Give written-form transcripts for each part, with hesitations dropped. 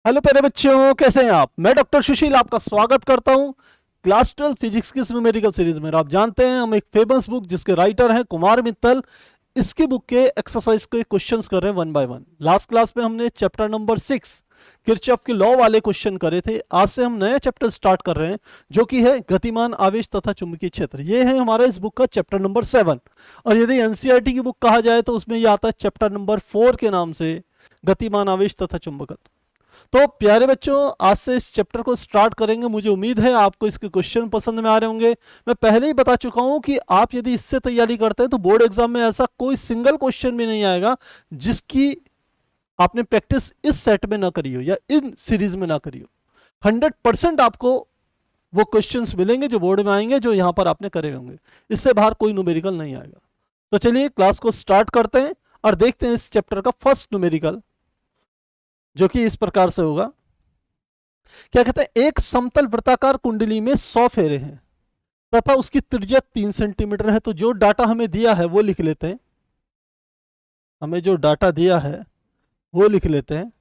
Hello प्यारे बच्चों, कैसे हैं आप। मैं डॉक्टर सुशील आपका स्वागत करता हूं क्लास 12 फिजिक्स की न्यूमेरिकल सीरीज में। आप जानते हैं हम एक फेमस बुक जिसके राइटर हैं कुमार मित्तल, इसकी बुक के एक्सरसाइज के क्वेश्चंस कर रहे हैं one by one. Last class में हमने चैप्टर नंबर 6 किरचॉफ के लॉ वाले क्वेश्चन करे थे। आज से हम नया चैप्टर स्टार्ट कर रहे हैं जो कि है गतिमान आवेश तथा चुंबकीय क्षेत्र। ये है हमारा इस बुक का चैप्टर नंबर 7। और यदि एनसीईआरटी की बुक कहा जाए तो उसमें यह आता है चैप्टर नंबर 4 के नाम से, गतिमान आवेश तथा चुंबकत्व। तो प्यारे बच्चों, आज से इस चैप्टर को स्टार्ट करेंगे। मुझे उम्मीद है आपको इसके क्वेश्चन पसंद में आ रहे होंगे। मैं पहले ही बता चुका हूं कि आप यदि इससे तैयारी करते हैं तो बोर्ड एग्जाम में ऐसा कोई सिंगल क्वेश्चन भी नहीं आएगा जिसकी आपने प्रैक्टिस इस सेट में ना करी हो या इन सीरीज में ना करी हो। 100% आपको वो क्वेश्चंस मिलेंगे जो बोर्ड में आएंगे, जो यहां पर आपने करे होंगे। इससे बाहर कोई न्यूमेरिकल नहीं आएगा। तो चलिए क्लास को स्टार्ट करते हैं और देखते हैं इस चैप्टर का फर्स्ट न्यूमेरिकल, जो कि इस प्रकार से होगा। क्या कहते हैं, एक समतल वृत्ताकार कुंडली में 100 फेरे हैं तथा उसकी त्रिज्या 3 सेंटीमीटर है। तो जो डाटा हमें दिया है वो लिख लेते हैं। हमें जो डाटा दिया है वो लिख लेते हैं।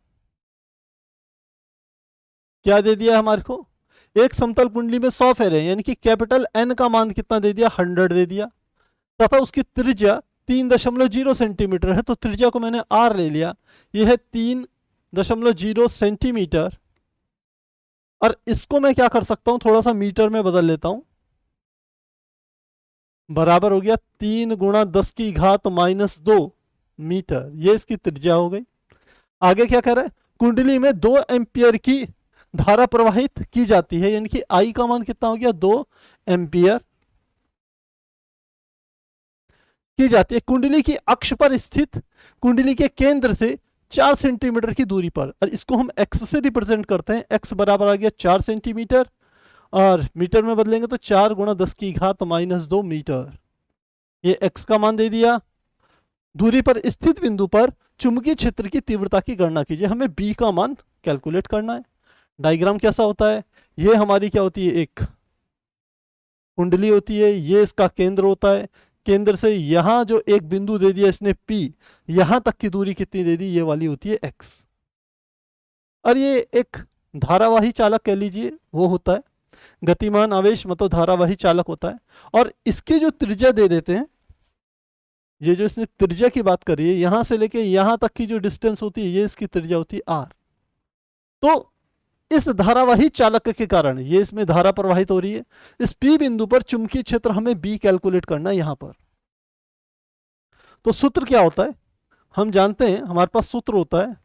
क्या दे दिया हमारे को, एक समतल कुंडली में 100 फेरे हैं, यानी कि कैपिटल एन का मान कितना दे दिया, 100 दे दिया, तथा उसकी त्रिज्या 3.0 सेंटीमीटर है। तो त्रिज्या को मैंने आर ले लिया, यह है 3.0 सेंटीमीटर। और इसको मैं क्या कर सकता हूं, थोड़ा सा मीटर में बदल लेता हूं। बराबर हो गया 3 गुणा 10 की घात -2 मीटर। ये इसकी त्रिज्या हो गई। आगे क्या कह रहा है, कुंडली में 2 एम्पियर की धारा प्रवाहित की जाती है, यानी कि आई का मान कितना हो गया, 2 एम्पियर की जाती है। कुंडली की अक्ष पर स्थित कुंडली के केंद्र से 4 सेंटीमीटर की दूरी पर, और इसको हम एक्स से रिप्रेजेंट करते हैं। एक्स बराबर आ गया 4 सेंटीमीटर, और मीटर में बदलेंगे तो 4 गुणा 10 की घात -2 मीटर। ये एक्स का मान दे दिया। दूरी पर स्थित बिंदु पर चुंबकीय क्षेत्र की तीव्रता की गणना कीजिए। हमें बी का मान कैलकुलेट करना है। डायग्राम कैसा होता है, ये हमारी क्या होती है, एक कुंडली होती है, ये इसका केंद्र होता है। केंद्र से यहां जो एक बिंदु दे दिया इसने P, यहां तक की दूरी कितनी दे दी, ये वाली होती है x। और ये एक धारावाही चालक कह लीजिए वो होता है, गतिमान आवेश मतलब धारावाही चालक होता है। और इसकी जो त्रिज्या दे देते हैं, ये जो इसने त्रिज्या की बात करी है, यहां से लेके यहां तक की जो डिस्टेंस होती है, ये इसकी त्रिज्या होती है r। तो इस धारावाही चालक के कारण ये इसमें धारा प्रवाहित हो रही है। इस P बिंदु पर चुंबकीय क्षेत्र हमें B कैलकुलेट करना है यहां पर। तो सूत्र क्या होता है, हम जानते हैं, हमारे पास सूत्र होता है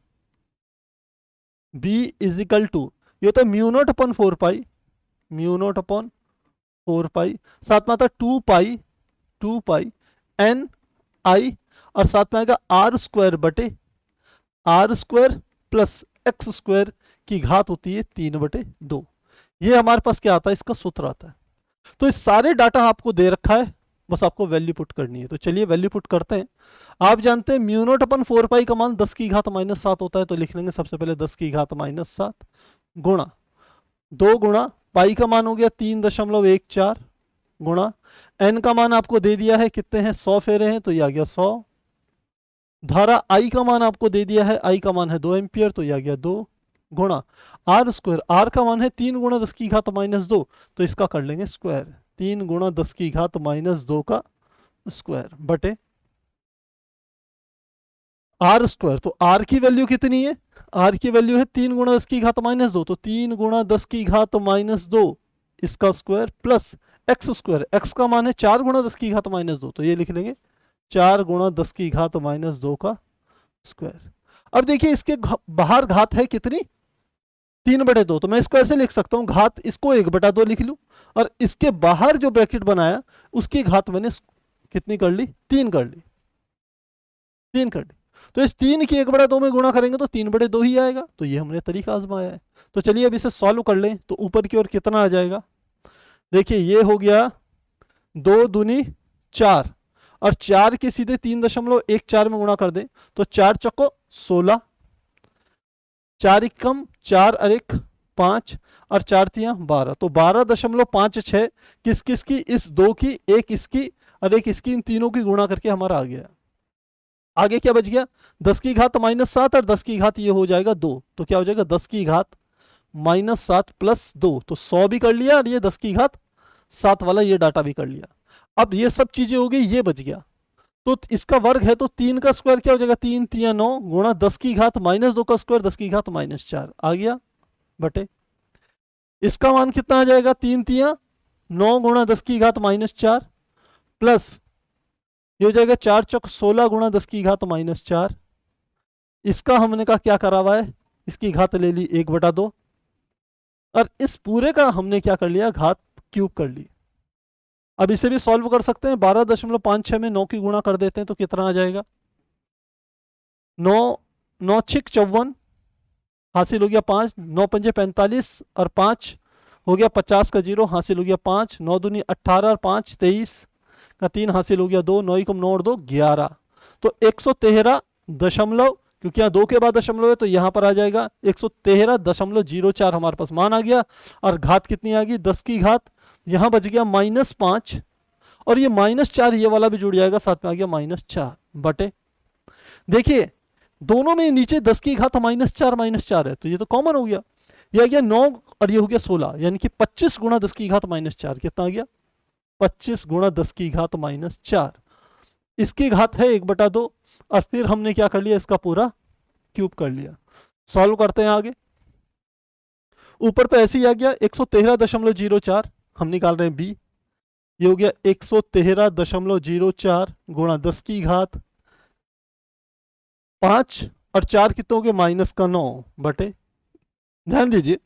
B इजिकल टू, ये होता है म्यू नॉट अपॉन 4 पाई, म्यू नॉट अपॉन 4 पाई, साथ में आता है 2 पाई एन आई, और साथ में आएगा आर स्क्वायर बटे r square plus x square की घात होती है 3/2। ये हमारे पास क्या आता है, इसका सूत्र आता है। तो इस सारे डाटा आपको दे रखा है, बस आपको वैल्यू पुट करनी है। तो चलिए वैल्यू पुट करते हैं। आप जानते हैं म्यू नॉट अपन 4 पाई का मान 10 की घात -7 होता है। तो लिख लेंगे सबसे पहले 10 की घात -7 गुणा 2 गुणा पाई का मान हो गया 3.14 गुणा एन का मान आपको दे दिया है कितने हैं, 100 फेरे हैं, तो ये आ गया 100। धारा आई का मान आपको दे दिया है, आई का मान है 2 एम्पियर, तो ये आ गया 2 गुणा आर स्क्वायर, आर का मान है 3 गुणा 10 की घात -2, तो इसका कर लेंगे स्क्वायर, 3 गुणा 10 की घात -2 का स्क्वायर बटे आर स्क्वायर। तो आर की वैल्यू कितनी है, आर की वैल्यू है 3 गुणा 10 की घात -2, तो 3 गुणा 10 की घात -2 इसका square plus x square, x का मान है 4 गुणा 10 की घात -2, तो ये लिख लेंगे 4 गुणा 10 की घात -2 का स्क्वायर। अब देखिए इसके बाहर घात है कितनी, 3/2, तो मैं इसको ऐसे लिख सकता हूं, घात इसको 1/2 लिख लूं, और इसके बाहर जो ब्रैकेट बनाया उसकी घात मैंने कितनी कर ली, 3 कर ली, 3 कर ली। तो इस 3 की 1/2 में गुणा करेंगे तो 3/2 ही आएगा। तो ये हमने तरीका आजमाया है। तो चलिए अब इसे सॉल्व कर लें। तो ऊपर की ओर कितना आ जाएगा, देखिए ये हो गया 2 दूनी 4, और 4 के सीधे 3.14 में गुणा कर दें तो 4 चौको 16, 4 एकम 4 और 1 5, और 4 तियां 12, तो 12.56 किस किस की, इस 2 की, एक इसकी और एक इसकी, इन तीनों की गुणा करके हमारा आ गया। आगे क्या बच गया, 10 की घात -7 और 10 की घात ये हो जाएगा 2, तो क्या हो जाएगा 10 की घात -7 प्लस 2, तो 100 भी कर लिया और ये 10 की घात 7 वाला ये डाटा भी कर लिया। अब ये सब चीजें हो गई, ये बच गया, तो इसका वर्ग है तो 3 का स्क्वायर क्या हो जाएगा, 3 3 9 गुणा 10 की घात -2 का स्क्वायर 10 की घात -4 आ गया बटे इसका मान कितना आ जाएगा, 3 3 9 गुणा 10 की घात -4 प्लस ये हो जाएगा 4 चौक 16 गुणा 10 की घात -4। इसका हमने कहा क्या करा हुआ है, इसकी घात ले ली 1/2 और इस पूरे का हमने क्या कर लिया, घात क्यूब कर ली। अब इसे भी सॉल्व कर सकते हैं, 12.56 में 9 की गुणा कर देते हैं तो कितना आ जाएगा, 9 9 6 54 हासिल हो गया 5, 9 पंजे 45 और 5 हो गया 50 का 0 हासिल हो गया 5, 9 दूनी 18 और 5 23 का 3 हासिल हो गया 2, 9 को 9 और 2 11, तो 113 दशमलव, क्योंकि यहाँ 2 के बाद दशमलव है तो यहाँ पर आ जाएगा 113.04 हमारे पास मान आ गया। और घात कितनी आ गई, 10 की घात यहाँ बच गया -5 और ये -4 ये वाला भी जुड़ जाएगा, साथ में आ गया -4 बटे, देखिए दोनों में नीचे 10 की घात -4 है तो ये तो कॉमन हो गया, ये आ गया 9 और ये हो गया 16, यानी कि 25 गुणा 10 की घात -4 कितना आ गया, 25 गुणा 10 की घात -4, इसकी घात है 1/2 और फिर हमने क्या कर लिया, इसका पूरा क्यूब कर लिया। सॉल्व करते हैं आगे, ऊपर तो ऐसे ही आ गया 113.04, हम निकाल रहे हैं बी, ये हो गया 113.04 गुणा 10 की घात 5 और 4 कितने हो गए -9 बटे, ध्यान दीजिए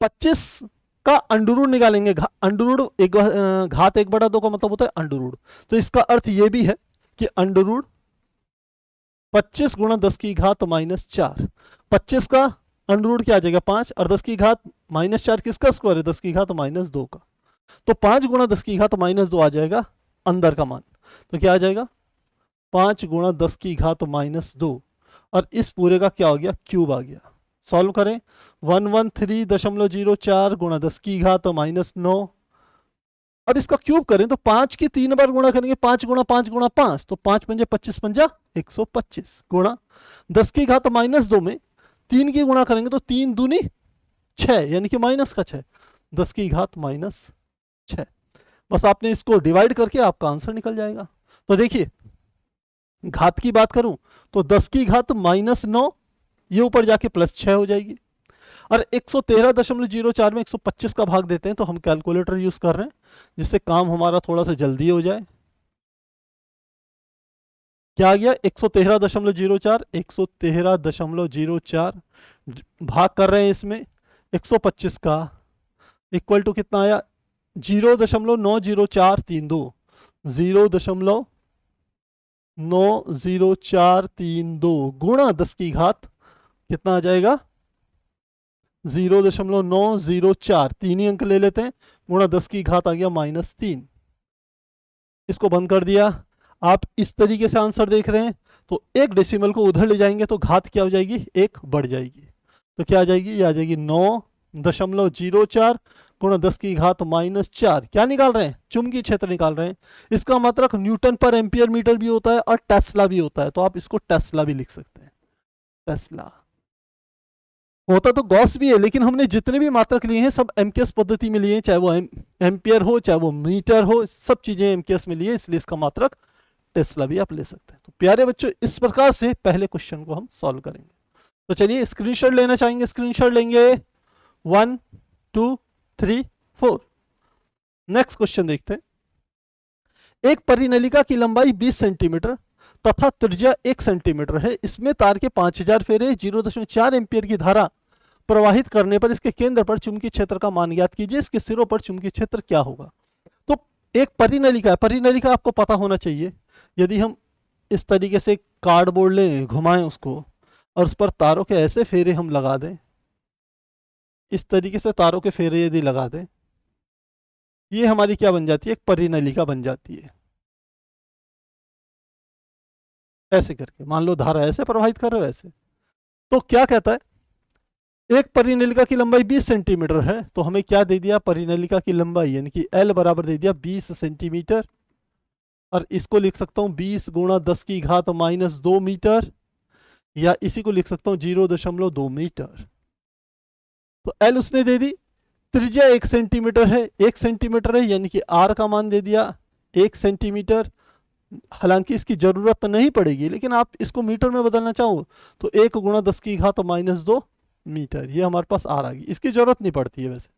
25 का अंडररूट निकालेंगे, अंडररूट एक घात 1/2 का मतलब होता है अंडररूट, तो इसका अर्थ ये भी है कि अंडररूट 25 गुणा 10 की घात -4, 25 का अंडररूट क्या आ जाएगा 5 और 10 की घात -4 किसका स्क्वायर है, 10 की घात -2 का, तो 5 गुणा 10 की घात -2 आ जाएगा अंदर का मान, तो क्या आ जाएगा 5 गुणा 10 की घात -2 और इस पूरे का क्या हो गया, क्यूब आ गया। सॉल्व करें, 113.04 गुणा 10 की घात -9, अब इसका क्यूब करें तो 5 की 3 बार गुणा करेंगे, 5 गुणा 5 गुणा 5, तो 5 पंजे 25 पंजा 125 गुणा 10 की घात -2 में 3 की गुणा करेंगे तो 3 दूनी 6 यानी कि -6, 10 की घात -6, बस आपने इसको डिवाइड करके आपका आंसर निकल जाएगा। तो देखिए घात की बात करूं तो 10 की घात -9 ये ऊपर जाके +6 हो जाएगी और 113.04 में 125 का भाग देते हैं तो हम कैलकुलेटर यूज कर रहे हैं जिससे काम हमारा थोड़ा सा जल्दी हो जाए। क्या आ गया 113.04, 113.04 भाग कर रहे हैं इसमें 125 का इक्वल टू कितना आया 0.90432, 0.90432 गुणा 10 की घात कितना आ जाएगा 0.904, 3 ही अंक ले लेते हैं गुणा 10 की घात आ गया -3, इसको बंद कर दिया। आप इस तरीके से आंसर देख रहे हैं तो एक डेसिमल को उधर ले जाएंगे तो घात क्या हो जाएगी, एक बढ़ जाएगी, तो क्या आ जाएगी, ये आ जाएगी 9.04 गुणा 10 की घात -4, क्या निकाल रहे हैं, चुंबकीय क्षेत्र निकाल रहे हैं, इसका मतलब न्यूटन पर एम्पियर मीटर भी होता है और टेस्ला भी होता है, तो आप इसको टेस्ला भी लिख सकते हैं, टेस्ला होता तो गॉस भी है लेकिन हमने जितने भी मात्रक लिए हैं सब एमकेएस पद्धति में लिए हैं, चाहे वो एम्पियर हो चाहे वो मीटर हो, सब चीजें एमकेएस में लिए, इसलिए इसका मात्रक टेस्ला भी आप ले सकते हैं। तो प्यारे बच्चों इस प्रकार से पहले क्वेश्चन को हम सॉल्व करेंगे। तो चलिए स्क्रीनशॉट लेना चाहेंगे, स्क्रीनशॉट लेंगे 1 2 3 4। नेक्स्ट क्वेश्चन देखते हैं, एक परिनलिका की लंबाई 20 सेंटीमीटर तथा त्रिज्या 1 सेंटीमीटर है, इसमें तार के 5000 फेरे 0.4 एम्पियर की धारा प्रवाहित करने पर इसके केंद्र पर चुंबकीय क्षेत्र का मान ज्ञात कीजिए, इसके सिरों पर चुंबकीय क्षेत्र क्या होगा। तो एक परिनलिका है, परिनलिका आपको पता होना चाहिए, यदि हम इस तरीके से कार्डबोर्ड लें घुमाएं उसको और उस पर तारों के ऐसे फेरे हम लगा दें, इस तरीके से तारों के फेरे यदि लगा दें, ये हमारी क्या बन जाती है, एक परिनलिका बन जाती है। ऐसे करके मान लो धारा ऐसे प्रवाहित कर रहे हो ऐसे, तो क्या कहता है एक परिनलिका की लंबाई 20 सेंटीमीटर है, तो हमें क्या दे दिया, परिनलिका की लंबाई यानी कि L बराबर दे दिया 20 सेंटीमीटर और इसको लिख सकता हूं 20 गुणा 10 की घात -2 मीटर, या इसी को लिख सकता हूं 0.2 मीटर। तो एल उसने दे दी, त्रिज्या 1 सेंटीमीटर है, 1 सेंटीमीटर है, यानी कि आर का मान दे दिया 1 सेंटीमीटर। हालांकि इसकी जरूरत तो नहीं पड़ेगी, लेकिन आप इसको मीटर में बदलना चाहो तो 1 गुणा 10 की घात -2 मीटर, ये हमारे पास आर आ गई। इसकी जरूरत नहीं पड़ती है वैसे।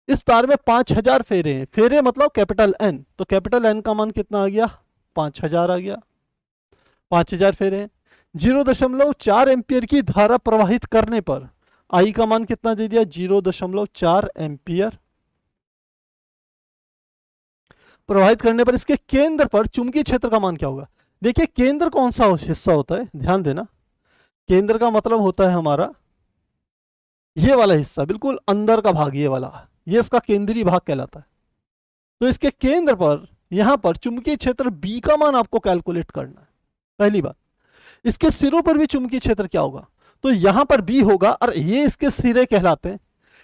इस तार में 5000 फेरे हैं, फेरे मतलब कैपिटल एन, तो कैपिटल एन का मान कितना आ गया, 5000 आ गया। 5000 फेरे हैं। 0.4 एम्पियर की धारा प्रवाहित करने पर आई का मान कितना दे दिया, 0.4 एम्पियर। प्रवाहित करने पर इसके केंद्र पर चुंबकीय क्षेत्र का मान क्या होगा। देखिए केंद्र कौन सा हिस्सा होता है, ध्यान देना। केंद्र का मतलब होता है हमारा ये वाला हिस्सा, बिल्कुल अंदर का भाग, ये वाला, ये इसका केंद्रीय भाग कहलाता है। तो इसके केंद्र पर यहां पर चुंबकीय क्षेत्र बी का मान आपको कैलकुलेट करना है। पहली बात, इसके सिरों पर भी चुंबकीय क्षेत्र क्या होगा, तो यहां पर बी होगा और ये इसके सिरे कहलाते हैं।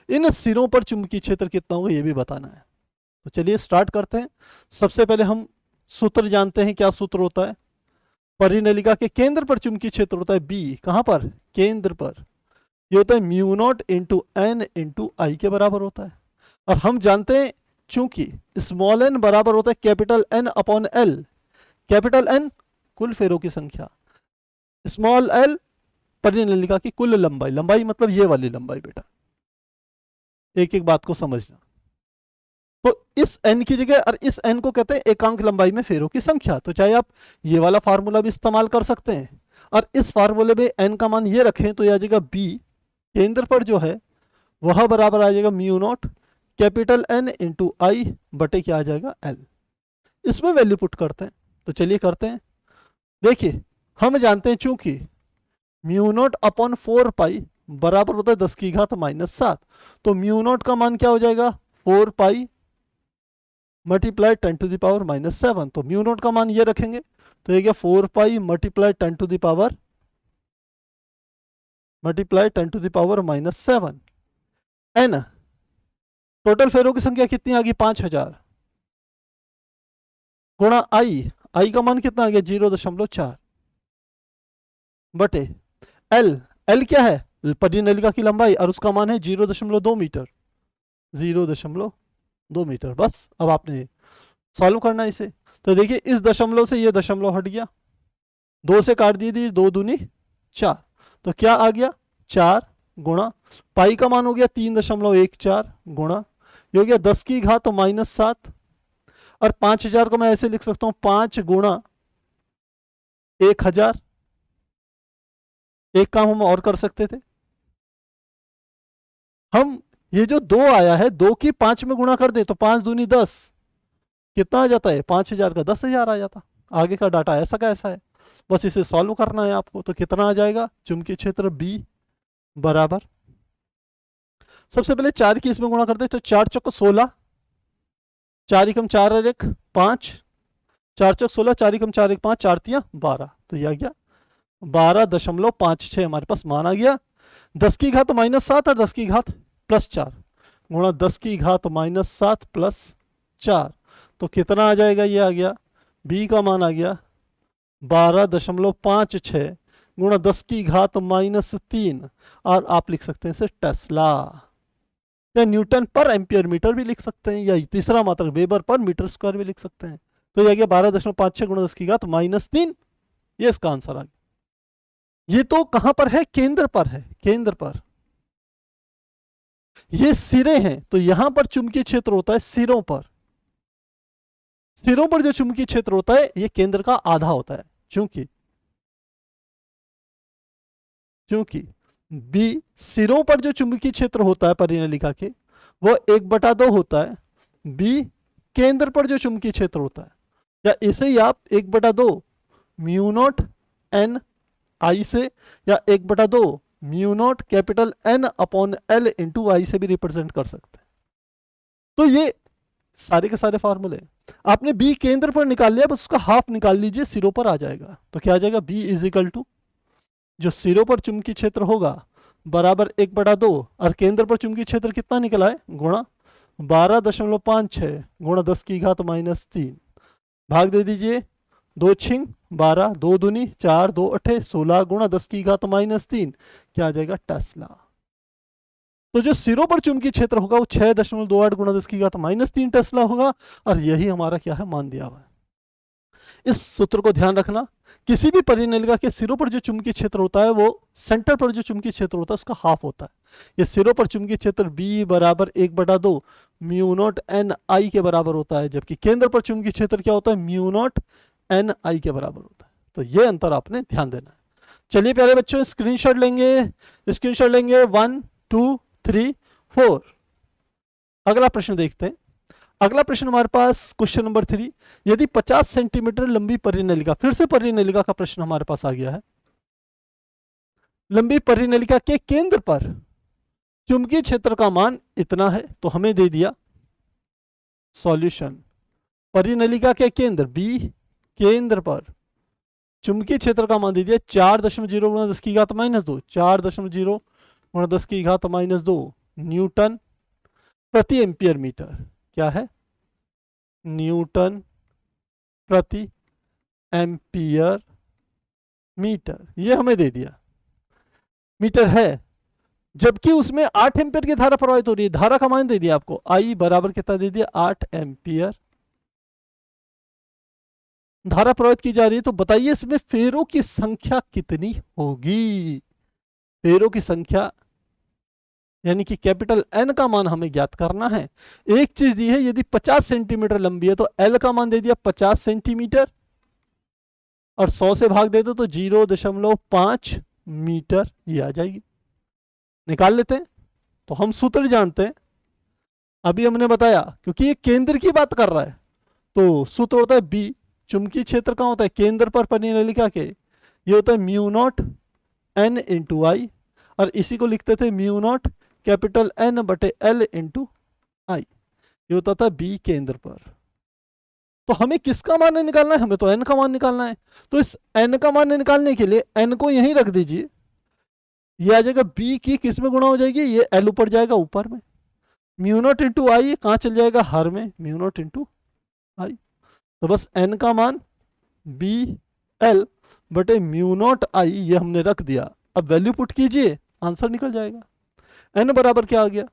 इन सिरों पर चुंबकीय क्षेत्र कितना होगा ये भी बताना है। तो चलिए स्टार्ट करते हैं। सबसे पहले हम सूत्र जानते हैं, क्या सूत्र होता है। परिनलिका के केंद्र पर चुंबकीय क्षेत्र होता है बी, कहां पर, केंद्र पर। ये होता है mu not into N into I के बराबर होता है। और हम जानते हैं चूंकि स्मॉल एन बराबर होता है capital N upon L. Capital N कुल फेरों की संख्या, स्मॉल एल परिनलिका की कुल लंबाई, लंबाई मतलब ये वाली लंबाई बेटा, एक एक बात को समझना। तो इस n की जगह, और इस n को कहते हैं एकांक लंबाई में फेरों की संख्या। तो चाहे आप ये वाला फार्मूला भी इस्तेमाल कर सकते हैं और इस फार्मूले में n का मान ये रखें तो ये आ जाएगा b, केंद्र पर जो है वह बराबर आ जाएगा mu not capital N into I बटे क्या आ जाएगा L। इसमें वैल्यू पुट करते हैं, तो चलिए करते हैं। देखिए हम जानते हैं चूंकि म्यू नॉट अपॉन 4 पाई बराबर होता है 10 की घात -7, तो म्यू नॉट का मान क्या हो जाएगा, 4 pi multiply 10 to the power -7। तो म्यू नॉट का मान ये रखेंगे तो ये क्या 4 pi multiply 10 to the power -7। N total फेरों की संख्या कितनी आ गई, 5000 गुणा आई का मान कितना आ गया 0.4 बटे एल क्या है, परिनलिका की लंबाई, और उसका मान है 0.2 मीटर, 0.2 मीटर। बस अब आपने सॉल्व करना है इसे। तो देखिए इस दशमलव से ये दशमलव हट गया, 2 से काट दी 2 दूनी 4, तो क्या आ गया 4 गुणा पाई का मान हो गया 3.14 गुणा ये हो गया 10 की घात -7, और 5000 को मैं ऐसे लिख सकता हूं 5 गुणा 1000। एक काम हम और कर सकते थे, हम ये जो 2 आया है 2 की 5 में गुणा कर दे तो 5 दूनी 10, कितना आ जाता है 5000 का 10,000 आ जाता। आगे का डाटा ऐसा का ऐसा है, बस इसे सॉल्व करना है आपको। तो कितना आ जाएगा, चुंबकीय क्षेत्र बी बराबर, सबसे पहले 4 की इसमें गुणा करते तो 4 चौक 16, 4 एकम 4 और 1 5, 4 चौक 16, 4 एकम 4 1 5, 4 तिया 12, तो यह आ गया 12.56 हमारे पास मान आ गया। 10 की घात -7 और 10 की घात +4 गुणा 10 की घात -7 +4, तो कितना आ जाएगा, ये आ गया बी का मान आ गया 12.56 गुणा 10 की घात -3, और आप लिख सकते हैं इसे टेस्ला या न्यूटन पर एम्पियर मीटर भी लिख सकते हैं, या तीसरा मात्रक वेबर पर मीटर स्क्वायर भी लिख सकते हैं। तो ये आ गया 12.56 गुणा 10 की घात -3, ये इसका आंसर आ गया। ये तो कहां पर है, केंद्र पर है, केंद्र पर। ये सिरे हैं तो यहां पर चुंबकीय क्षेत्र होता है सिरों पर, सिरों पर जो चुंबकीय क्षेत्र होता है ये केंद्र का आधा होता है, क्योंकि बी सिरों पर जो चुंबकीय क्षेत्र होता है परिनलिका के वो 1/2 होता है, बी केंद्र पर जो चुंबकीय क्षेत्र होता है, या इसे ही आप 1/2 म्यू नॉट एन आई से, या 1/2 mu not capital N upon L into I से भी रिप्रेजेंट कर सकते हैं। तो ये सारे के सारे फॉर्मूले आपने बी केंद्र पर निकाल लिया, बस उसका हाफ निकाल लीजिए, सिरों पर आ जाएगा। तो क्या आ जाएगा, बी इज इक्वल टू जो सिरों पर चुंबकीय क्षेत्र होगा बराबर 1/2, और केंद्र पर चुंबकीय क्षेत्र कितना निकला है गुणा 12.56 गुणा 10 की घात -3, भाग दे दीजिए, 2 छिंग 12, 2 दूनी 4, 2 अठे 16 गुणा 10 की घात -3, क्या आ जाएगा टेस्ला। तो जो सिरों पर चुंबकीय क्षेत्र होगा वो 6.28 गुणा 10 की घात -3 टेस्ला होगा, और यही हमारा क्या है, मान दिया हुआ है। इस सूत्र को ध्यान रखना, किसी भी परिनलिका के सिरों पर जो चुंबकीय क्षेत्र होता है वो सेंटर पर जो चुंबकीय क्षेत्र होता है उसका हाफ होता है। ये सिरों पर चुंबकीय क्षेत्र B बराबर 1/2 म्यू नॉट एन आई के बराबर होता है, जबकि केंद्र पर चुंबकीय क्षेत्र क्या होता है, म्यू नॉट एन आई के बराबर होता है। तो ये अंतर आपने ध्यान देना है। चलिए प्यारे बच्चों, स्क्रीनशॉट लेंगे, 1 2 3 4। अगला प्रश्न देखते हैं। अगला प्रश्न हमारे पास क्वेश्चन नंबर 3, यदि 50 सेंटीमीटर लंबी परिनलिका, फिर से परिनलिका का प्रश्न हमारे पास आ गया है। लंबी परिनलिका के केंद्र पर चुंबकीय क्षेत्र का मान इतना है, तो हमें दे दिया सॉल्यूशन। परिनलिका के केंद्र बी, केंद्र पर चुंबकीय क्षेत्र का मान दे दिया 4.0 गुणा 10 की घात -2, 4.0 गुणा 10 की घात -2 न्यूटन प्रति एम्पियर मीटर। क्या है, न्यूटन प्रति एम्पियर मीटर, ये हमें दे दिया, मीटर है, जबकि उसमें 8 एम्पियर की धारा प्रवाहित हो रही है। धारा का मान दे दिया आपको, आई बराबर कितना दे दिया, 8 एम्पियर धारा प्रवाहित की जा रही है। तो बताइए इसमें फेरों की संख्या कितनी होगी। फेरों की संख्या यानी कि कैपिटल एन का मान हमें ज्ञात करना है। एक चीज दी है, यदि 50 सेंटीमीटर लंबी है तो एल का मान दे दिया 50 सेंटीमीटर, और 100 से भाग दे दो तो 0.5 मीटर ये आ जाएगी। निकाल लेते हैं। तो हम सूत्र जानते हैं, अभी हमने बताया, क्योंकि ये केंद्र की बात कर रहा है तो सूत्र होता है बी। चुंबकीय क्षेत्र कहाँ होता है, केंद्र पर परिनलिका के, ये होता है म्यू नॉट एन इंटू आई, और इसी को लिखते थे म्यू नॉट कैपिटल एन बटे एल इंटू आई, ये होता था बी केंद्र पर। तो हमें किसका मान निकालना है, हमें तो एन का मान निकालना है। तो इस एन का मान निकालने के लिए एन को यहीं रख दीजिए, ये आ जाएगा बी की किस में गुणा हो जाएगी, ये एल ऊपर जाएगा ऊपर में, म्यू नॉट इंटू आई कहाँ चल जाएगा, हर में, म्यू नॉट इंटू आई। तो बस एन का मान बी एल बटे म्यू नॉट आई ये हमने रख दिया। अब वैल्यू पुट कीजिए, आंसर निकल जाएगा। एन बराबर क्या आ गया,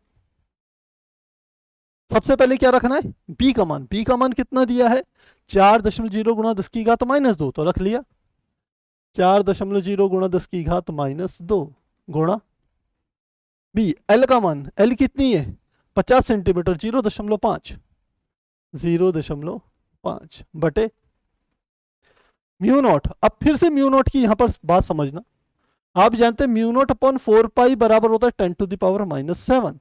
सबसे पहले क्या रखना है, बी का मान। बी का मान कितना दिया है, 4.0 गुणा 10 की घात -2, तो रख लिया 4.0 गुणा 10 की घात -2 गुणा बी। एल का मान, एल कितनी है 50 सेंटीमीटर, 0.5 बटे म्यू नॉट। अब फिर से म्यू नॉट की यहां पर बात समझना, आप जानते हैं म्यू नॉट अपॉन 4 पाई बराबर होता है 10 टू द पावर -7,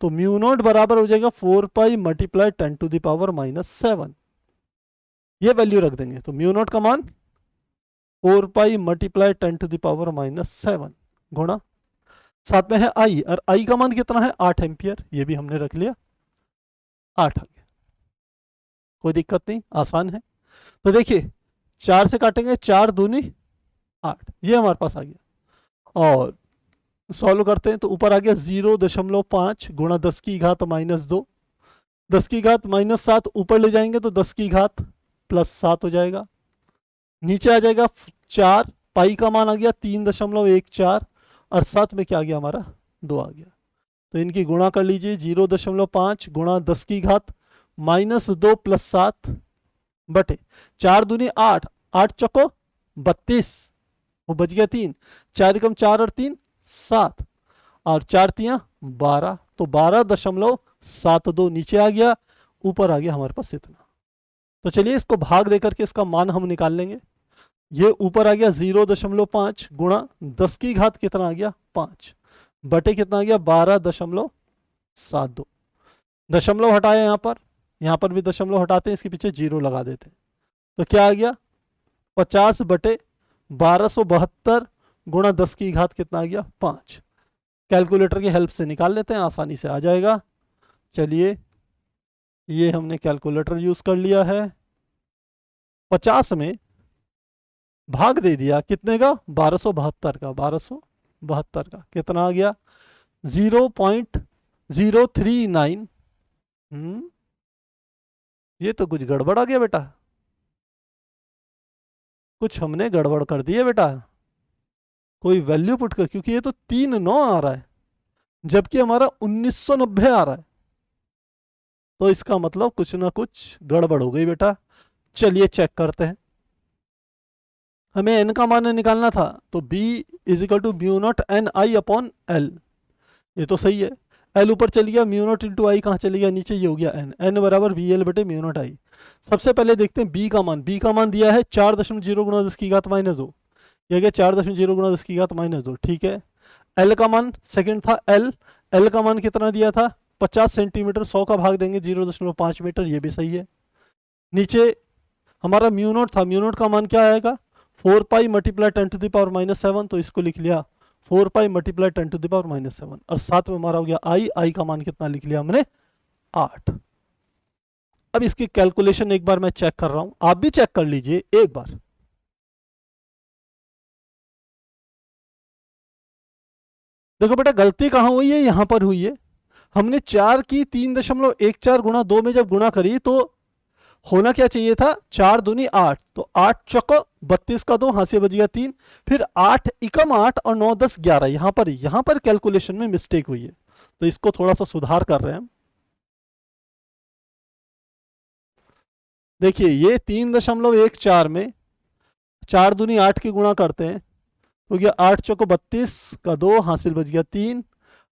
तो म्यू नॉट बराबर हो जाएगा 4 pi multiply 10 to the power -7, ये वैल्यू रख देंगे। तो म्यू नॉट का मान 4 pi multiply 10 to the power -7 गुणा, साथ में है आई, और आई का मान कितना है 8 एम्पियर, ये भी हमने रख लिया, 8 आ गया, कोई दिक्कत नहीं, आसान है। तो देखिए 4 से काटेंगे, 4 दूनी 8, ये हमारे पास आ गया, और सॉल्व करते हैं तो ऊपर आ गया 0.5 गुणा 10 की घात -2, 10 की घात -7 ऊपर ले जाएंगे तो 10 की घात +7 हो जाएगा, नीचे आ जाएगा 4, पाई का मान आ गया 3.14, और साथ में क्या आ गया हमारा 2 आ गया। तो इनकी गुणा कर लीजिए, 0.5 गुणा 10 की घात -2 + 7 बटे 4 दूनी 8, 8 चौको 32, वो बच गया 3, 4 कम 4 और 3 7, और 4 तियां 12, तो 12.72 नीचे आ गया, ऊपर आ गया हमारे पास इतना। तो चलिए इसको भाग देकर के इसका मान हम निकाल लेंगे। ये ऊपर आ गया 0.5 गुणा 10 की घात कितना आ गया 5 बटे कितना आ गया 12.72, दशमलव हटाए यहाँ पर भी दशमलव हटाते हैं, इसके पीछे 0 लगा देते हैं, तो क्या आ गया 50 बटे 1272 गुणा 10 की घात कितना आ गया 5। कैलकुलेटर की हेल्प से निकाल लेते हैं, आसानी से आ जाएगा। चलिए ये हमने कैलकुलेटर यूज कर लिया है, 50 में भाग दे दिया कितने का 1272 का, 1272 का कितना आ गया 0.039। ये तो कुछ गड़बड़ आ गया बेटा, कुछ हमने गड़बड़ कर दी है बेटा, कोई वैल्यू पुट कर, क्योंकि ये तो 3,9 आ रहा है जबकि हमारा 1990 आ रहा है, तो इसका मतलब कुछ ना कुछ गड़बड़ हो गई बेटा। चलिए चेक करते हैं। हमें n का मान निकालना था, तो b is equal to mu naught n I upon l, ये तो सही है। एल ऊपर चली गया, म्यू नॉट इंटू आई कहाँ चली गया, नीचे, ये हो गया एन, एन बराबर बी एल बटे म्यू नॉट आई। सबसे पहले देखते हैं b का मान। b का मान दिया है 4.0 गुणा 10 की घात माइनस 2, यह गया 4.0 गुणा 10 की घात माइनस 2, ठीक है। एल का मान सेकंड था एल, एल का मान कितना दिया था 50 सेंटीमीटर, 100 का भाग देंगे 0.5 मीटर, ये भी सही है। नीचे हमारा म्यू नॉट था, म्यू नॉट का मान क्या आएगा 4 pi multiply 10 to the power minus 7, तो इसको लिख लिया 4 pi multiply 10 to the power minus 7, और साथ में हमारा हो गया आई, आई का मान कितना लिख लिया हमने 8। अब इसकी कैलकुलेशन एक बार मैं चेक कर रहा हूं, आप भी चेक कर लीजिए एक बार। देखो बेटा गलती कहां हुई है, यहां पर हुई है। हमने 4 की 3.14 गुणा 2 में जब गुणा करी तो होना क्या चाहिए था 4 दूनी 8, तो 8 चौको 32 का 2, हाथ से बच गया 3, फिर 8 एकम 8 और 9 10 11, यहां पर कैलकुलेशन में मिस्टेक हुई है, तो इसको थोड़ा सा सुधार कर रहे हैं हम। देखिए ये 3.14 में 4 दूनी 8 की गुणा करते हैं तो गया 8 चौको 32 का 2, हासिल बच गया 3,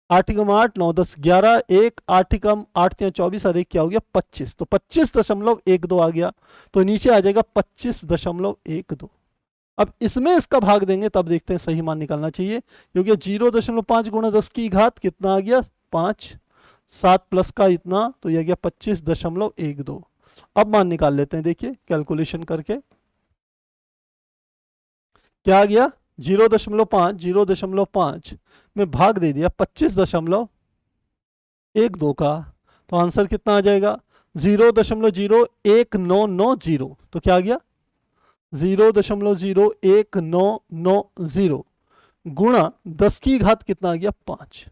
8 एकम 8 9 10 11, 1 8 एकम 8 3 24 और 1 क्या हो गया 25, तो 25.12 आ गया, तो नीचे आ जाएगा 25.12। अब इसमें इसका भाग देंगे तब देखते हैं सही मान निकालना चाहिए, क्योंकि 0.5 गुणा 10 की घात कितना आ गया 5, 7 प्लस का इतना, तो यह गया 25.12। अब मान निकाल लेते हैं, देखिए कैलकुलेशन करके क्या आ गया 0.5 में भाग दे दिया 25.12 का, तो आंसर कितना आ जाएगा 0.01990, तो क्या आ गया 0.01990 गुणा 10 की घात कितना आ गया 5,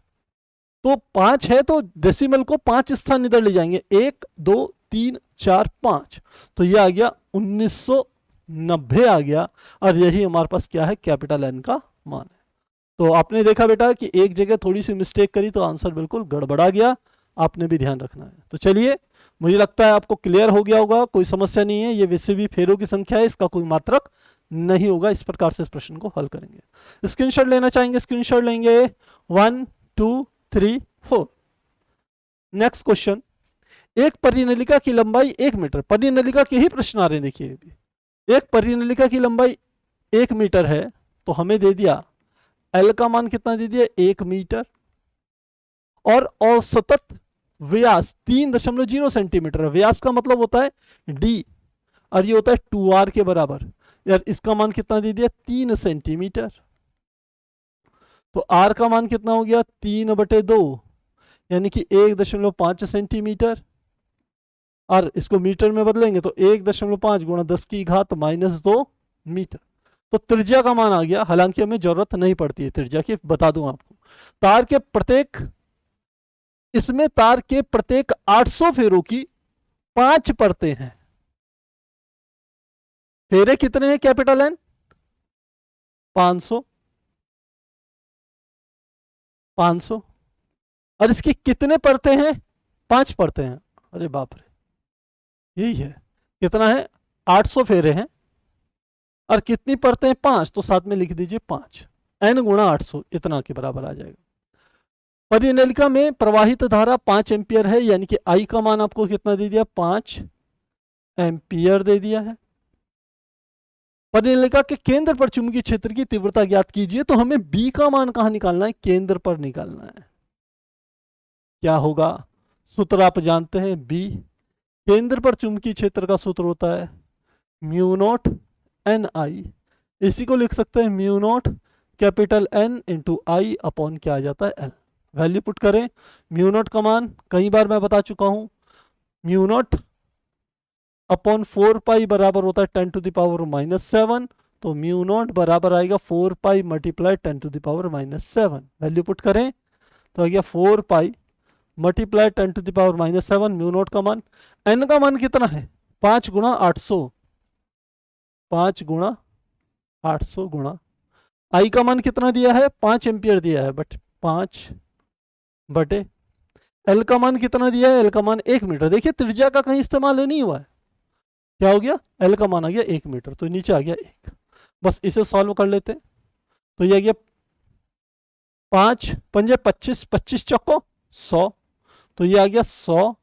तो 5 है तो डेसिमल को 5 स्थान इधर ले जाएंगे, 1 2 3 4 5, तो ये आ गया 1990 आ गया, और यही हमारे पास क्या है कैपिटल एन का मान है। तो आपने देखा बेटा कि एक जगह थोड़ी सी मिस्टेक करी तो आंसर बिल्कुल गड़बड़ा गया, आपने भी ध्यान रखना है। तो चलिए मुझे लगता है आपको क्लियर हो गया होगा, कोई समस्या नहीं है, ये वैसे भी फेरों की संख्या है, इसका कोई मात्रक नहीं होगा। इस प्रकार से इस प्रश्न को हल करेंगे। स्क्रीनशॉट लेना चाहेंगे स्क्रीनशॉट लेंगे, 1 2 3 4। नेक्स्ट क्वेश्चन, एक परिनलिका की लंबाई 1 मीटर, परिनलिका के ही प्रश्न आ रहे हैं। देखिए एक परिनलिका की लंबाई 1 मीटर है, तो हमें दे दिया एल का मान कितना दे दिया 1 मीटर, और औसतत व्यास 3.0 सेंटीमीटर, व्यास का मतलब होता है डी, और ये होता है 2r के बराबर, यार इसका मान कितना दे दिया 3 सेंटीमीटर, तो r का मान कितना हो गया 3/2 यानी कि 1.5 सेंटीमीटर, और इसको मीटर में बदलेंगे तो 1.5 गुणा 10 की घात -2 मीटर, तो त्रिज्या का मान आ गया। हालांकि हमें जरूरत नहीं पड़ती है त्रिज्या की, बता दूं आपको, तार के प्रत्येक, इसमें तार के प्रत्येक 800 फेरों की 5 परतें हैं। फेरे कितने हैं कैपिटल एन 500, 500, और इसकी कितने परतें हैं 5 परतें हैं, अरे बाप रे, यही है कितना है 800 फेरे हैं, और कितनी परतें हैं 5, तो साथ में लिख दीजिए 5, n गुणा 800 इतना के बराबर आ जाएगा। परिनलिका में प्रवाहित धारा 5 एम्पियर है, यानी कि I का मान आपको कितना दे दिया 5 एम्पियर दे दिया है। परिनलिका के केंद्र पर चुंबकीय क्षेत्र की तीव्रता ज्ञात कीजिए, तो हमें B का मान कहां निकालना है, केंद्र पर निकालना है। क्या होगा सूत्र आप जानते हैं, B केंद्र पर चुंबकीय क्षेत्र का सूत्र होता है म्यू नॉट एन आई, इसी को लिख सकते हैं mu not capital N into I upon क्या आ जाता है L। वैल्यू पुट करें, म्यू नॉट का मान कई बार मैं बता चुका हूं, म्यू नॉट अपॉन 4 पाई बराबर होता है 10 टू द पावर -7, तो म्यू नॉट बराबर आएगा 4 pi multiply 10 to the power -7। Value put करें तो आ गया 4 pi multiply 10 to the power -7, mu not का मान, एन का मान कितना है 5 गुणा 800, 5 गुणा 800 गुणा आई का मान कितना दिया है 5 एम्पियर दिया है, बट 5 बटे एल का मान कितना दिया है, एल का मान 1 मीटर। देखिए त्रिज्या का कहीं इस्तेमाल नहीं हुआ है, क्या हो गया एल का मान आ गया 1 मीटर, तो नीचे आ गया 1। बस इसे सॉल्व कर लेते हैं। तो ये आ गया 5 पंजे 25, 25 चौको 100, तो ये आ गया 100।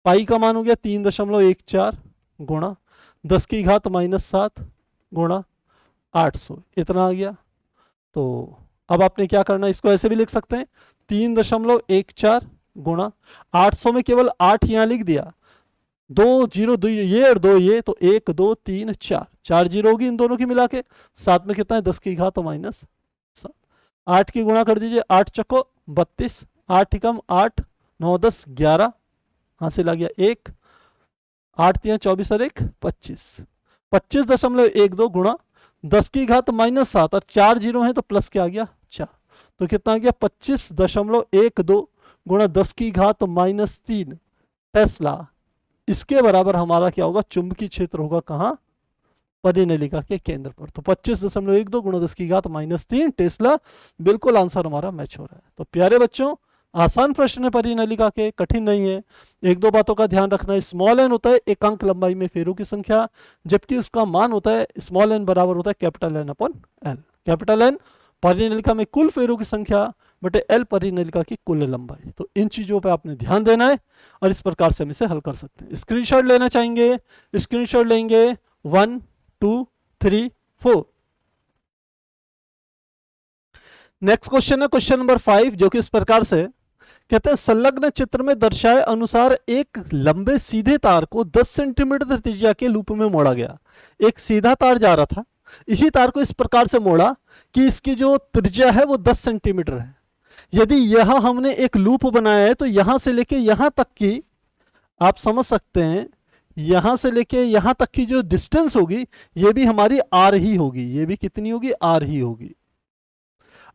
पाई का मान हो गया 3.14 गुणा 10 की घात -7 गुणा 800, इतना आ गया। तो अब आपने क्या करना है, इसको ऐसे भी लिख सकते हैं 3.14 गुणा 800 में केवल 8 यहाँ लिख दिया, 2 0 2 ये और 2 ये, तो 1 2 3 4, 4 जीरो होगी इन दोनों की मिला के। साथ में कितना है 10 की घात -7, 8 की गुणा कर दीजिए, 8 चक्को 32, 8 एकम 8, 9 10 11, हासिल आ गया 1, 8 3 24 और 1 25, 25.12 गुणा 10 की घात -7 और 4 जीरो है तो प्लस क्या आ गया 4, तो कितना आ गया 25.12 गुणा 10 की घात -3 टेस्ला। इसके बराबर हमारा क्या होगा, चुंबकीय क्षेत्र होगा कहाँ, परिनलिका के केंद्र पर। तो 25.12 गुणा 10 की घात -3 टेस्ला, बिल्कुल आंसर हमारा मैच हो रहा है। तो प्यारे बच्चों आसान प्रश्न है परिनलिका के, कठिन नहीं है। एक दो बातों का ध्यान रखना है, स्मॉल एन होता है एकांक लंबाई में फेरों की संख्या, जबकि उसका मान होता है स्मॉल एन बराबर होता है capital N upon L. Capital N परिनलिका में कुल फेरों की संख्या बटे एल परिनलिका की कुल लंबाई। तो इन चीजों पे आपने ध्यान देना है और इस प्रकार से हम इसे हल कर सकते हैं। स्क्रीनशॉट लेना चाहेंगे, स्क्रीनशॉट लेंगे 1 2 3 4। नेक्स्ट क्वेश्चन है क्वेश्चन नंबर 5, जो कि इस प्रकार से कहते हैं संलग्न चित्र में दर्शाए अनुसार एक लंबे सीधे तार को 10 सेंटीमीटर त्रिज्या के लूप में मोड़ा गया। एक सीधा तार जा रहा था, इसी तार को इस प्रकार से मोड़ा कि इसकी जो त्रिज्या है वो 10 सेंटीमीटर है। यदि यह हमने एक लूप बनाया है तो यहां से लेके यहां तक की, आप समझ सकते हैं, यहां से लेके यहां तक की जो डिस्टेंस होगी ये भी हमारी आर ही होगी। ये भी कितनी होगी, आर ही होगी।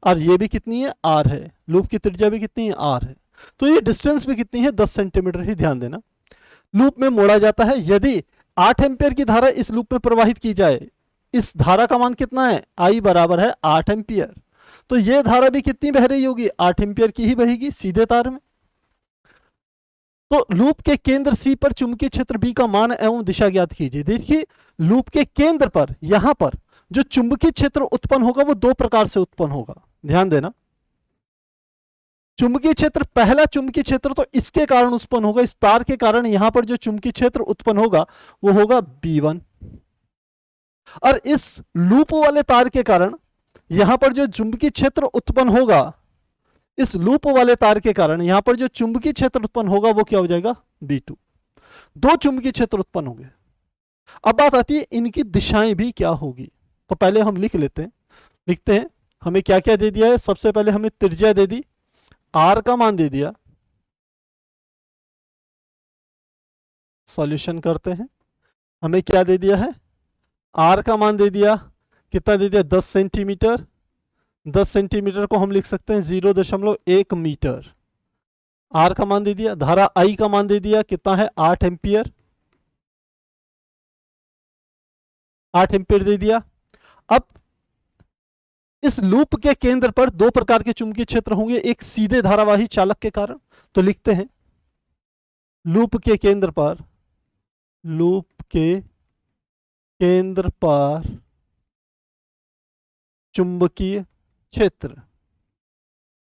और ये भी कितनी है, आर है। लूप की त्रिज्या भी कितनी है, आर है। तो ये डिस्टेंस भी कितनी है, 10 सेंटीमीटर ही। ध्यान देना, लूप में मोड़ा जाता है। यदि 8 एम्पियर की धारा इस लूप में प्रवाहित की जाए, इस धारा का मान कितना है, आई बराबर है 8 एम्पियर, तो ये धारा भी कितनी बह रही होगी, 8 एम्पियर की ही बहेगी सीधे तार में। तो लूप के केंद्र सी पर चुंबकीय क्षेत्र बी का मान एवं दिशा ज्ञात कीजिए। देखिए लूप के केंद्र पर यहां पर जो चुंबकीय क्षेत्र उत्पन्न होगा वो दो प्रकार से उत्पन्न होगा। ध्यान देना, चुंबकीय क्षेत्र, पहला चुंबकीय क्षेत्र तो इसके कारण उत्पन्न होगा, इस तार के कारण यहां पर जो चुंबकीय क्षेत्र उत्पन्न होगा वो होगा B1। और इस लूप वाले तार के कारण यहां पर जो चुंबकीय क्षेत्र उत्पन्न होगा, इस लूप वाले तार के कारण यहां पर जो चुंबकीय क्षेत्र उत्पन्न होगा वो क्या हो जाएगा, B2। दो चुंबकीय क्षेत्र उत्पन्न होंगे। अब बात आती है इनकी दिशाएं भी क्या होगी। तो पहले हम लिख लेते हैं, लिखते हैं हमें क्या क्या दे दिया है। सबसे पहले हमें त्रिज्या दे दी, आर का मान दे दिया। सॉल्यूशन करते हैं, हमें क्या दे दिया है, आर का मान दे दिया, कितना दे दिया, 10 सेंटीमीटर। 10 सेंटीमीटर को हम लिख सकते हैं 0.1 मीटर। आर का मान दे दिया। धारा आई का मान दे दिया, कितना है, 8 एम्पियर। 8 एम्पियर दे दिया। अब इस लूप के केंद्र पर दो प्रकार के चुंबकीय क्षेत्र होंगे, एक सीधे धारावाही चालक के कारण। तो लिखते हैं लूप के केंद्र पर, लूप के केंद्र पर चुंबकीय क्षेत्र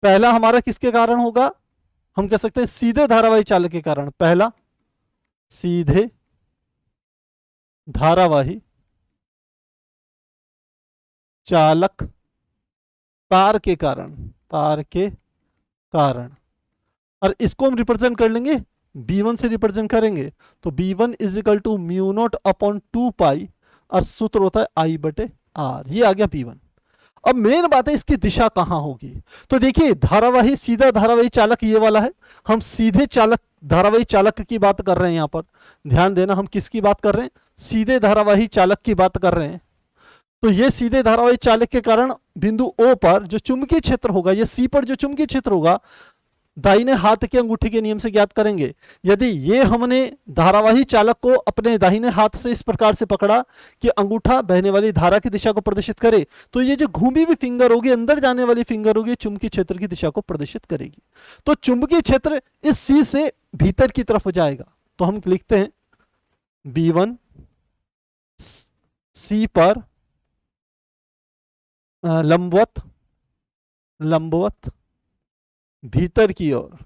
पहला हमारा किसके कारण होगा, हम कह सकते हैं सीधे धारावाही चालक के कारण। पहला सीधे धारावाही चालक तार के कारण, तार के कारण। और इसको हम रिप्रेजेंट कर लेंगे B1 से रिप्रेजेंट करेंगे, तो B1 is equal to μ0 upon 2 pi, और सूत्र होता है I बटे R। ये आ गया B1। अब मेन बात है इसकी दिशा कहां होगी। तो देखिए धारावाही, सीधा धारावाही चालक ये वाला है, हम सीधे चालक धारावाही चालक की बात कर रहे हैं। यहां पर ध्यान देना, हम किसकी बात कर रहे हैं, सीधे धारावाही चालक की बात कर रहे हैं। तो ये सीधे धारावाही चालक के कारण बिंदु O पर जो चुंबकीय क्षेत्र होगा, ये C पर जो चुंबकीय क्षेत्र होगा, दाहिने हाथ के अंगूठे के नियम से ज्ञात करेंगे। यदि ये हमने धारावाही चालक को अपने दाहिने हाथ से इस प्रकार से पकड़ा कि अंगूठा बहने वाली धारा की दिशा को प्रदर्शित करे, तो ये जो घूमी हुई फिंगर होगी, अंदर जाने वाली फिंगर होगी, चुंबकीय क्षेत्र की दिशा को प्रदर्शित करेगी। तो चुंबकीय क्षेत्र इस सी से भीतर की तरफ जाएगा। तो हम लिखते हैं B1 सी पर लंबवत भीतर की ओर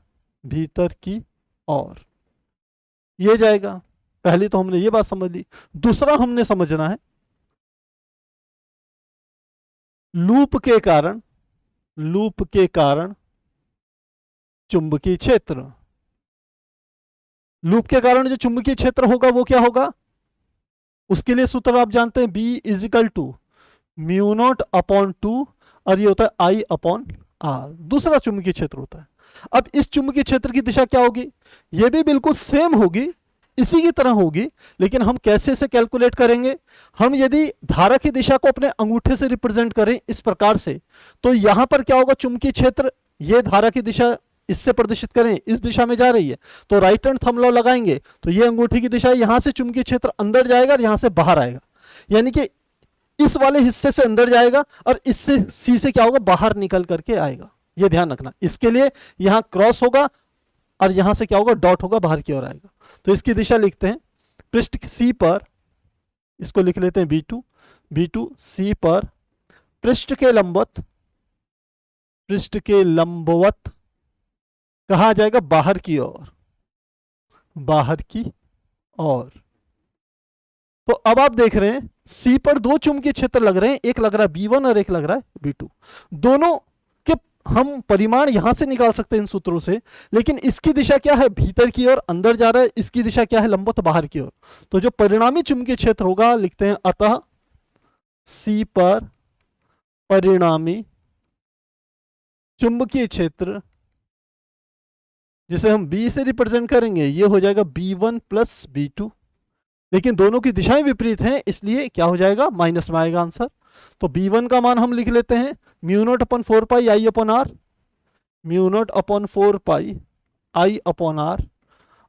ये जाएगा। पहली तो हमने ये बात समझ ली। दूसरा हमने समझना है लूप के कारण चुंबकीय क्षेत्र। लूप के कारण जो चुंबकीय क्षेत्र होगा वो क्या होगा, उसके लिए सूत्र आप जानते हैं, B is equal to mu naught upon 2 और ये होता है I अपॉन R। दूसरा चुंबकीय क्षेत्र होता है। अब इस चुंबकीय क्षेत्र की दिशा क्या होगी, ये भी बिल्कुल सेम होगी, इसी की तरह होगी, लेकिन हम कैसे इसे कैलकुलेट करेंगे। हम यदि धारा की दिशा को अपने अंगूठे से रिप्रेजेंट करें इस प्रकार से, तो यहां पर क्या होगा, चुंबकीय क्षेत्र, ये धारा की दिशा इससे प्रदर्शित करें, इस दिशा में जा रही है, तो राइट हैंड थंब लॉ लगाएंगे, तो ये अंगूठी की दिशा, यहां से चुंबकीय क्षेत्र अंदर जाएगा और यहां से बाहर आएगा, यानी कि इस वाले हिस्से से अंदर जाएगा और इससे सी से क्या होगा, बाहर निकल करके आएगा। ये ध्यान रखना। इसके लिए यहां क्रॉस होगा और यहां से क्या होगा, डॉट होगा, बाहर की ओर आएगा। तो इसकी दिशा लिखते हैं पृष्ठ सी पर, इसको लिख लेते हैं B2 सी पर पृष्ठ के लंबवत कहा जाएगा, बाहर की ओर। तो अब आप देख रहे हैं सी पर दो चुंबकीय क्षेत्र लग रहे हैं, एक लग रहा है B1 और एक लग रहा है B2। दोनों के हम परिमाण यहां से निकाल सकते हैं इन सूत्रों से, लेकिन इसकी दिशा क्या है, भीतर की ओर अंदर जा रहा है, इसकी दिशा क्या है, लंबवत बाहर की ओर। तो जो परिणामी चुंबकीय क्षेत्र होगा, लिखते हैं अतः सी पर परिणामी चुंबकीय क्षेत्र, जिसे हम B से रिप्रेजेंट करेंगे, ये हो जाएगा B1 प्लस B2, लेकिन दोनों की दिशाएं विपरीत हैं, इसलिए क्या हो जाएगा, माइनस में आएगा आंसर। तो B1 का मान हम लिख लेते हैं mu naught upon 4 pi I upon R, mu naught upon 4 pi I upon R,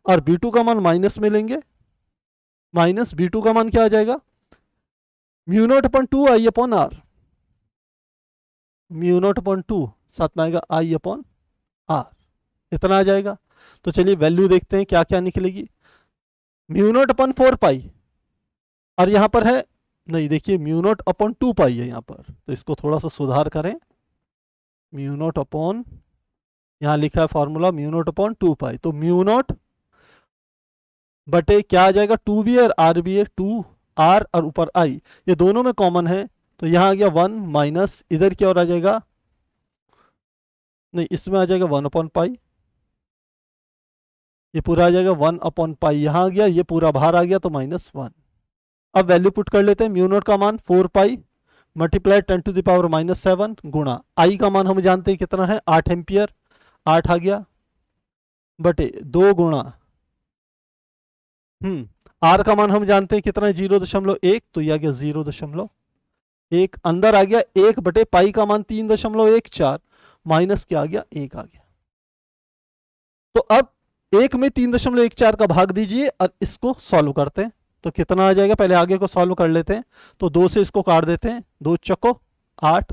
और B2 का मान माइनस में लेंगे, माइनस B2 का मान क्या आ जाएगा, mu naught upon 2 I upon R, mu naught upon 2 साथ में आएगा I अपॉन R, इतना आ जाएगा। तो चलिए वैल्यू देखते हैं क्या क्या निकलेगी। म्यू नॉट अपॉन 4 पाई और यहां पर है नहीं, देखिए म्यू नॉट अपॉन 2 पाई है यहां पर, तो इसको थोड़ा सा सुधार करें। म्यू नॉट अपॉन, यहां लिखा है फॉर्मूला म्यू नॉट अपॉन 2 पाई, तो म्यू नॉट बटे क्या आ जाएगा, 2 भी है और R भी है, 2R और ऊपर I, ये दोनों में कॉमन है, तो यहां आ गया 1 माइनस, इधर क्या और आ जाएगा, नहीं इसमें आ जाएगा 1 अपॉन पाई, ये पूरा आ जाएगा 1 अपॉन पाई, यहां आ गया, ये पूरा बाहर आ गया, तो -1। अब वैल्यू पुट कर लेते हैं। म्यू नॉट का मान 4 pi multiply 10 to the power -7 गुणा I का मान हम जानते हैं कितना है, 8 एम्पियर, 8 आ गया, बटे 2 गुणा R का मान हम जानते हैं कितना है, 0.1, तो यह आ गया 0.1, अंदर आ गया 1 बटे पाई का मान 3.14, माइनस क्या आ गया, 1 आ गया। तो अब 1 में 3.14 का भाग दीजिए और इसको सॉल्व करते हैं, तो कितना आ जाएगा, पहले आगे को सॉल्व कर लेते हैं। तो 2 से इसको काट देते हैं, 2 चौको 8,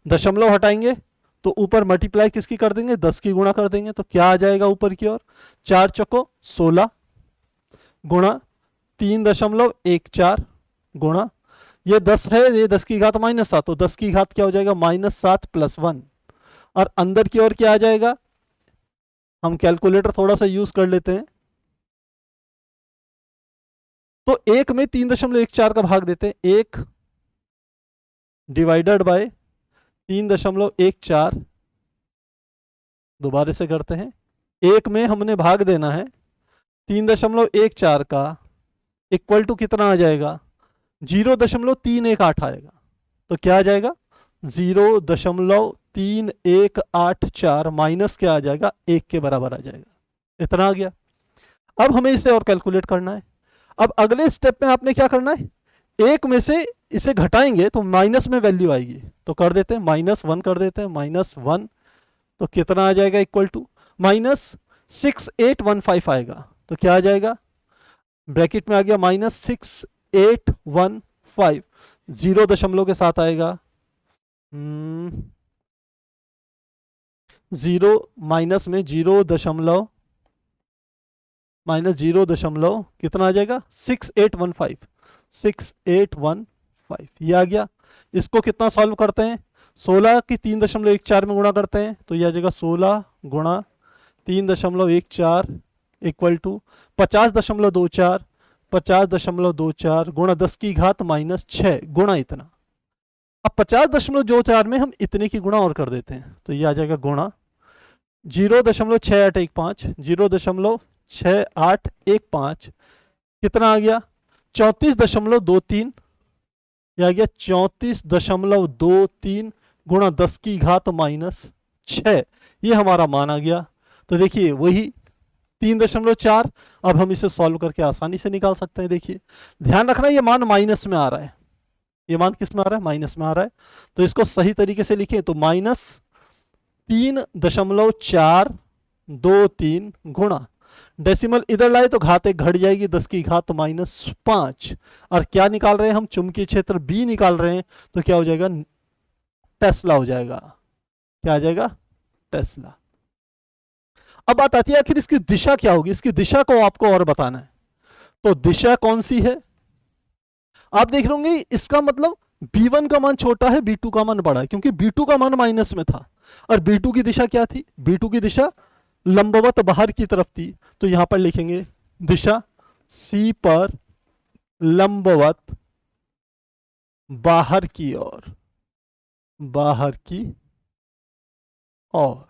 दशमलव हटाएंगे तो ऊपर मल्टीप्लाई किसकी कर देंगे, 10 की गुणा कर देंगे, तो क्या आ जाएगा ऊपर की ओर, 4 चौको 16 गुणा 3.14 गुणा, ये 10 है, ये 10 की घात -7, तो 10 की घात क्या हो जाएगा, -7 + 1, और अंदर की ओर क्या आ जाएगा, हम कैलकुलेटर थोड़ा सा यूज कर लेते हैं, तो 1 में 3.14 का भाग देते हैं, 1 डिवाइडेड बाय 3.14, दोबारा से करते हैं, 1 में हमने भाग देना है 3.14 का, इक्वल टू कितना आ जाएगा, 0.318 आएगा, तो क्या आ जाएगा 0.3184 माइनस क्या आ जाएगा, 1 के बराबर आ जाएगा, इतना आ गया। अब हमें इसे और कैलकुलेट करना है। अब अगले स्टेप में आपने क्या करना है, 1 में से इसे घटाएंगे तो माइनस में वैल्यू आएगी, तो कर देते हैं -1 कर देते हैं, -1, तो कितना आ जाएगा, इक्वल टू माइनस 6815 आएगा। तो क्या आ जाएगा, ब्रैकेट में आ गया -6815, 0 दशमलव के साथ आएगा। 0 माइनस में 0 दशमलव माइनस 0 दशमलव कितना आ जाएगा, 6815, 6815 ये आ गया। इसको कितना सॉल्व करते हैं, 16 की 3.14 में गुणा करते हैं, तो ये आ जाएगा 16 गुणा 3.14 इक्वल टू 50.24, 50.24 गुणा 10 की घात -6 गुणा इतना। अब 50.24 में हम इतने की गुणा और कर देते हैं, तो ये आ जाएगा गुणा 0.6815, 0.6815 कितना आ गया, 34.23, यह आ गया 34.23 गुणा 10 की घात -6, ये हमारा मान आ गया। तो देखिए वही 3.4, अब हम इसे सॉल्व करके आसानी से निकाल सकते हैं। देखिए ध्यान रखना ये मान माइनस में आ रहा है, ये मान किस में आ रहा है, माइनस में आ रहा है। तो इसको सही तरीके से लिखें तो -3.423 गुणा, डेसिमल इधर लाए तो घात एक घट जाएगी, 10 की घात -5, और क्या निकाल रहे हैं हम, चुंबकीय क्षेत्र B निकाल रहे हैं, तो क्या हो जाएगा, टेस्ला हो जाएगा। क्या आ जाएगा, टेस्ला। अब बात आती है आखिर इसकी दिशा क्या होगी, इसकी दिशा को आपको और बताना है। तो दिशा कौन सी है, आप देख रहे होंगे इसका मतलब B1 का मान छोटा है, B2 का मान बड़ा है, क्योंकि B2 का मान माइनस में था और B2 की दिशा क्या थी, B2 की दिशा लंबवत बाहर की तरफ थी। तो यहां पर लिखेंगे दिशा C पर लंबवत बाहर की ओर, बाहर की ओर।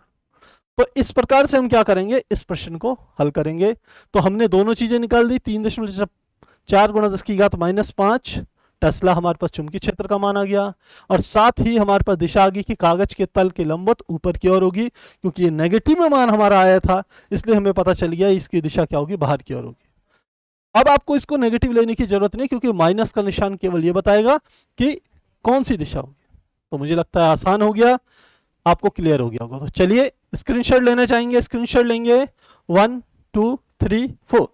तो इस प्रकार से हम क्या करेंगे, इस प्रश्न को हल करेंगे। तो हमने दोनों चीजें निकाल दी, 3.4 गुणा 10 की घात -5 टेस्ला हमारे पास चुंबकीय क्षेत्र का मान आ गया, और साथ ही हमारे पास दिशा आ गई कि कागज के तल के लंबवत ऊपर की ओर होगी, क्योंकि ये नेगेटिव में मान हमारा आया था, इसलिए हमें पता चल गया इसकी दिशा क्या होगी, बाहर की ओर होगी। अब आपको इसको नेगेटिव लेने की जरूरत नहीं, क्योंकि माइनस का निशान केवल ये बताएगा कि कौन सी दिशा होगी। तो मुझे लगता है आसान हो गया, आपको क्लियर हो गया होगा। तो चलिए स्क्रीनशॉट लेना चाहेंगे, स्क्रीनशॉट लेंगे 1 2 3 4।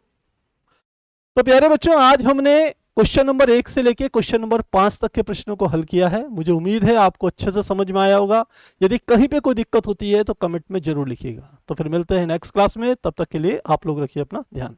तो प्यारे बच्चों आज हमने क्वेश्चन नंबर 1 से लेके क्वेश्चन नंबर 5 तक के प्रश्नों को हल किया है। मुझे उम्मीद है आपको अच्छे से समझ में आया होगा। यदि कहीं पे कोई दिक्कत होती है तो कमेंट में जरूर लिखिएगा। तो फिर मिलते हैं नेक्स्ट क्लास में, तब तक के लिए आप लोग रखिए अपना ध्यान।